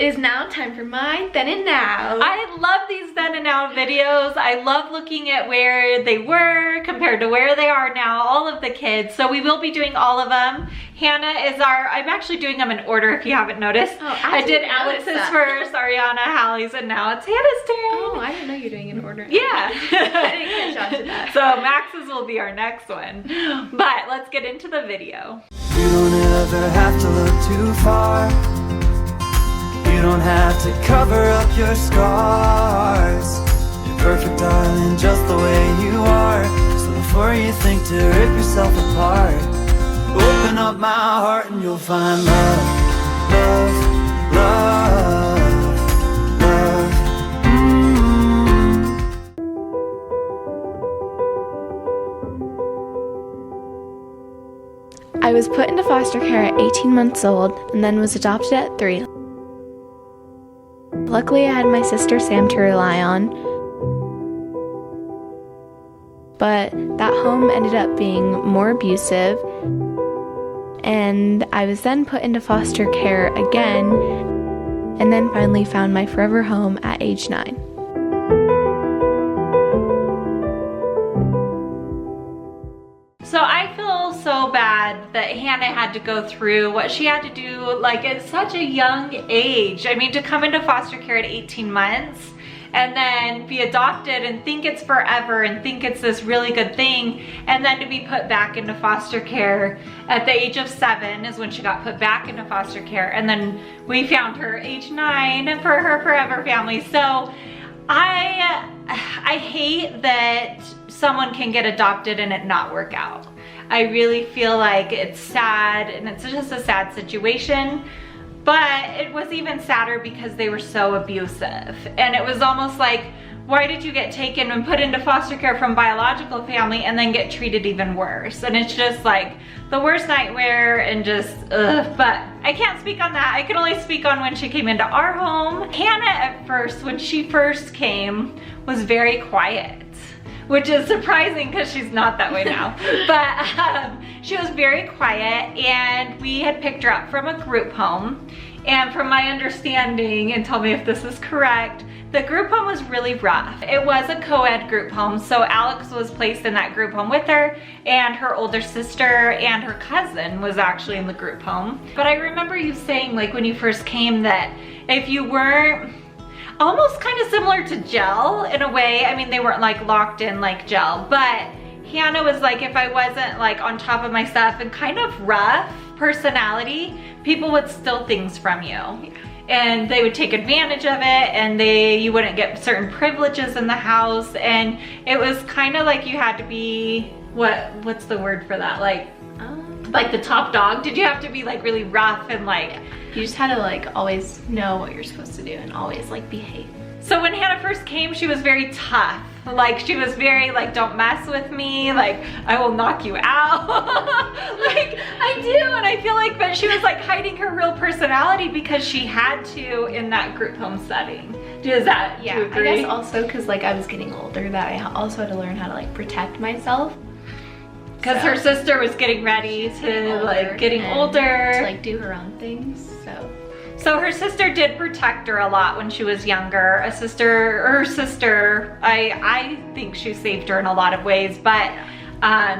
It is now time for my then and now. I love these then and now videos. I love looking at where they were compared to where they are now, all of the kids. So we will be doing all of them. Hannah is I'm actually doing them in order if you haven't noticed. Oh, I did Alex's first, Ariana, Hallie's, and now it's Hannah's turn. Oh, I didn't know you were doing it in order. Yeah. I didn't catch on to that. So Max's will be our next one. But let's get into the video. You don't ever have to look too far. You don't have to cover up your scars. You're perfect, darling, just the way you are. So before you think to rip yourself apart, open up my heart and you'll find love, love, love, love. I was put into foster care at 18 months old and then was adopted at 3. Luckily, I had my sister Sam to rely on, but that home ended up being more abusive, and I was then put into foster care again, and then finally found my forever home at age 9. So I feel so bad that Hannah had to go through what she had to do, like at such a young age. I mean, to come into foster care at 18 months and then be adopted and think it's forever and think it's this really good thing, and then to be put back into foster care at the age of 7 is when she got put back into foster care, and then we found her age 9 for her forever family. So I hate that someone can get adopted and it not work out. I really feel like it's sad, and it's just a sad situation. But it was even sadder because they were so abusive. And it was almost like, why did you get taken and put into foster care from biological family and then get treated even worse? And it's just like the worst nightmare, and just ugh. But I can't speak on that. I can only speak on when she came into our home. Hannah at first, when she first came, was very quiet, which is surprising because she's not that way now. But she was very quiet, and we had picked her up from a group home. And from my understanding, and tell me if this is correct, the group home was really rough. It was a co-ed group home, so Alex was placed in that group home with her, and her older sister and her cousin was actually in the group home. But I remember you saying, like, when you first came, that if you weren't, almost kind of similar to gel in a way. I mean, they weren't like locked in like gel, but Hannah was like, if I wasn't like on top of my stuff and kind of rough personality, people would steal things from you. And they would take advantage of it, and you wouldn't get certain privileges in the house, and it was kind of like you had to be, what's the word for that? Like the top dog? Did you have to be like really rough and like, you just had to like always know what you're supposed to do and always like behave. So when Hannah first came, she was very tough. Like, she was very like, don't mess with me, like I will knock you out. Like I do, and I feel like, but she was like hiding her real personality because she had to in that group home setting. Does that, yeah, do you agree? I guess also because like I was getting older, that I also had to learn how to like protect myself. Because her sister was getting ready to getting older. To like do her own things, So her sister did protect her a lot when she was younger. Her sister, I think she saved her in a lot of ways, but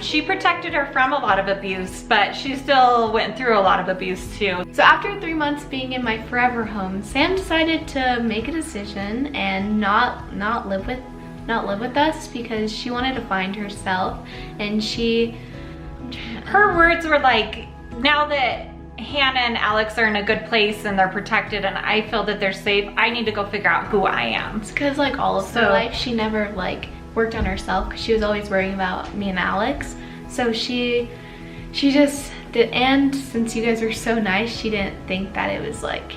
she protected her from a lot of abuse, but she still went through a lot of abuse too. So after 3 months being in my forever home, Sam decided to make a decision and not live with us because she wanted to find herself, and her words were like, now that Hannah and Alex are in a good place and they're protected and I feel that they're safe, I need to go figure out who I am. It's because like all of her life she never like worked on herself because she was always worrying about me and Alex. So she just did, and since you guys were so nice, she didn't think that it was like,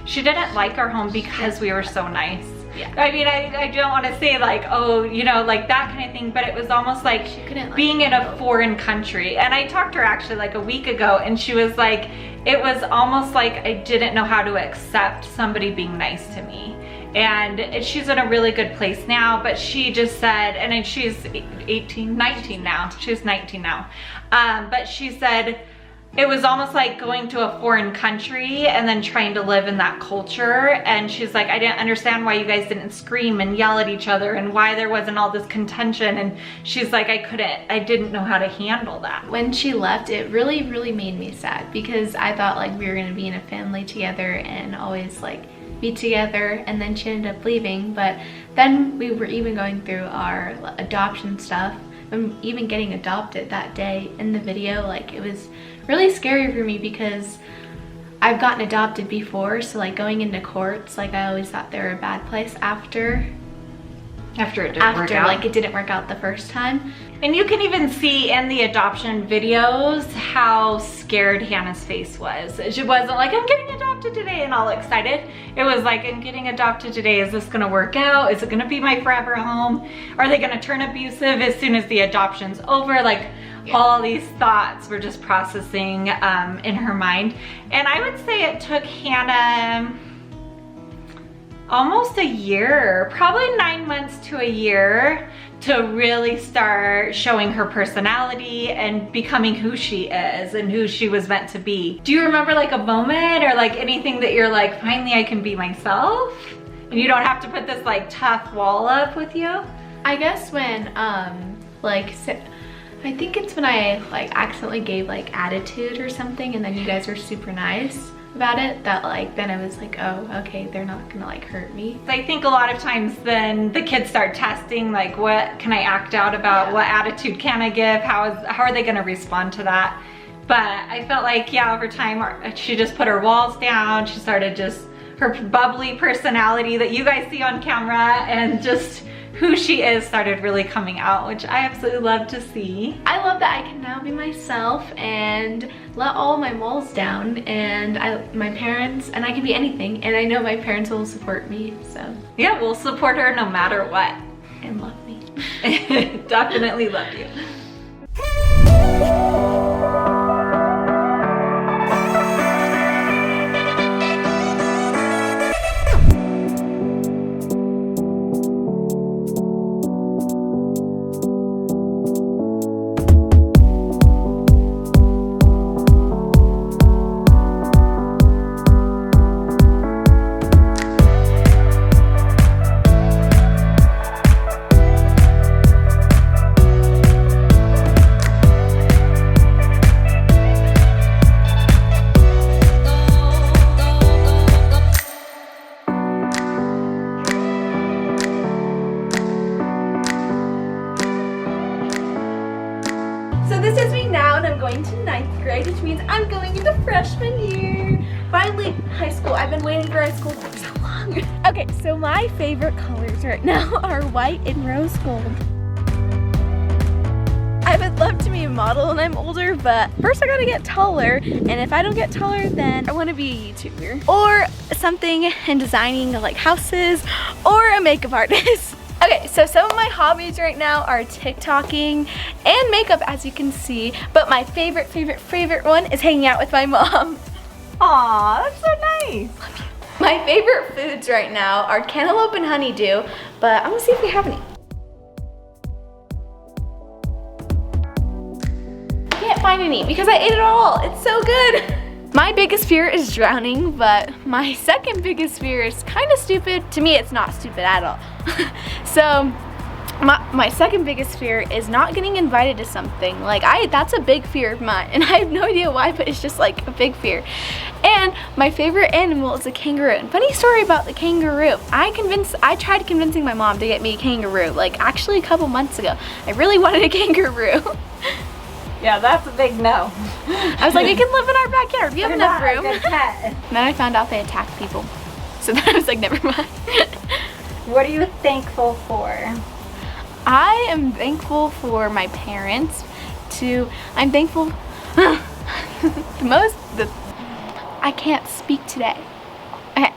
she didn't like our home because we were so nice. Yeah. I mean, I don't want to say like, oh, you know, like that kind of thing, but it was almost like she couldn't, like, being in a foreign country. And I talked to her actually like a week ago, and she was like, it was almost like I didn't know how to accept somebody being nice to me. And she's in a really good place now, but she just said, and she's 19 now, she's 19 now. But she said, it was almost like going to a foreign country and then trying to live in that culture. And she's like, I didn't understand why you guys didn't scream and yell at each other and why there wasn't all this contention. And she's like, I didn't know how to handle that. When she left, it really, really made me sad because I thought like we were gonna be in a family together and always like be together, and then she ended up leaving. But then we were even going through our adoption stuff and even getting adopted that day. In the video, like, it was really scary for me because I've gotten adopted before, so like going into courts, like I always thought they were a bad place after it didn't work out. Like it didn't work out the first time. And you can even see in the adoption videos how scared Hannah's face was. She wasn't like, I'm getting adopted today and all excited. It was like, I'm getting adopted today. Is this gonna work out? Is it gonna be my forever home? Are they gonna turn abusive as soon as the adoption's over? Like, all these thoughts were just processing in her mind. And I would say it took Hannah almost a year, probably 9 months to a year, to really start showing her personality and becoming who she is and who she was meant to be. Do you remember like a moment or like anything that you're like, finally I can be myself? And you don't have to put this like tough wall up with you? I guess when, I think it's when I like accidentally gave like attitude or something, and then you guys were super nice about it, that like then I was like, oh, okay, they're not gonna like hurt me. I think a lot of times then the kids start testing like, what can I act out about? What attitude can I give? How are they gonna respond to that? But I felt like, yeah, over time she just put her walls down. She started just her bubbly personality that you guys see on camera, and just who she is started really coming out, which I absolutely love to see. I love that I can now be myself and let all my walls down, and my parents, and I can be anything, and I know my parents will support me, so. Yeah, we'll support her no matter what. And love me. Definitely love you. Which means I'm going into freshman year. Finally, high school. I've been waiting for high school for so long. Okay, so my favorite colors right now are white and rose gold. I would love to be a model when I'm older, but first I gotta get taller, and if I don't get taller, then I want to be a YouTuber. Or something in designing like houses, or a makeup artist. Okay, so some of my hobbies right now are TikToking and makeup, as you can see, but my favorite one is hanging out with my mom. Aw, that's so nice. Love you. My favorite foods right now are cantaloupe and honeydew, but I'm gonna see if we have any. I can't find any because I ate it all. It's so good. My biggest fear is drowning, but my second biggest fear is kind of stupid. To me, it's not stupid at all. So my second biggest fear is not getting invited to something. Like that's a big fear of mine, and I have no idea why, but it's just like a big fear. And my favorite animal is a kangaroo. And funny story about the kangaroo. I tried convincing my mom to get me a kangaroo, like actually a couple months ago. I really wanted a kangaroo. Yeah, that's a big no. I was like, it can live in our backyard. We have enough room. Good pet. And then I found out they attack people. So then I was like, never mind. What are you thankful for? I am thankful for my parents. I'm thankful I can't speak today. Okay.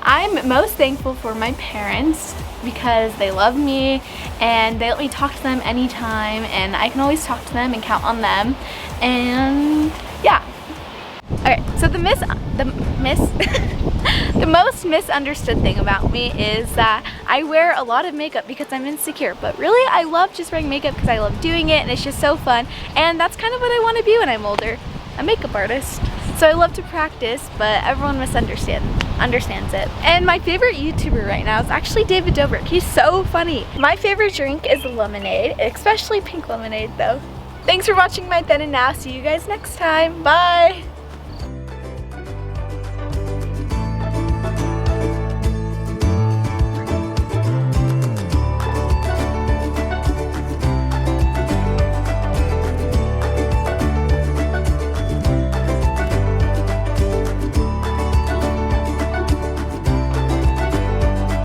I'm most thankful for my parents because they love me and they let me talk to them anytime, and I can always talk to them and count on them. And yeah. Okay, so the most misunderstood thing about me is that I wear a lot of makeup because I'm insecure, but really I love just wearing makeup because I love doing it and it's just so fun, and that's kind of what I want to be when I'm older, a makeup artist. So I love to practice, but everyone understands it. And my favorite YouTuber right now is actually David Dobrik. He's so funny. My favorite drink is lemonade, especially pink lemonade though. Thanks for watching my then and now. See you guys next time. Bye!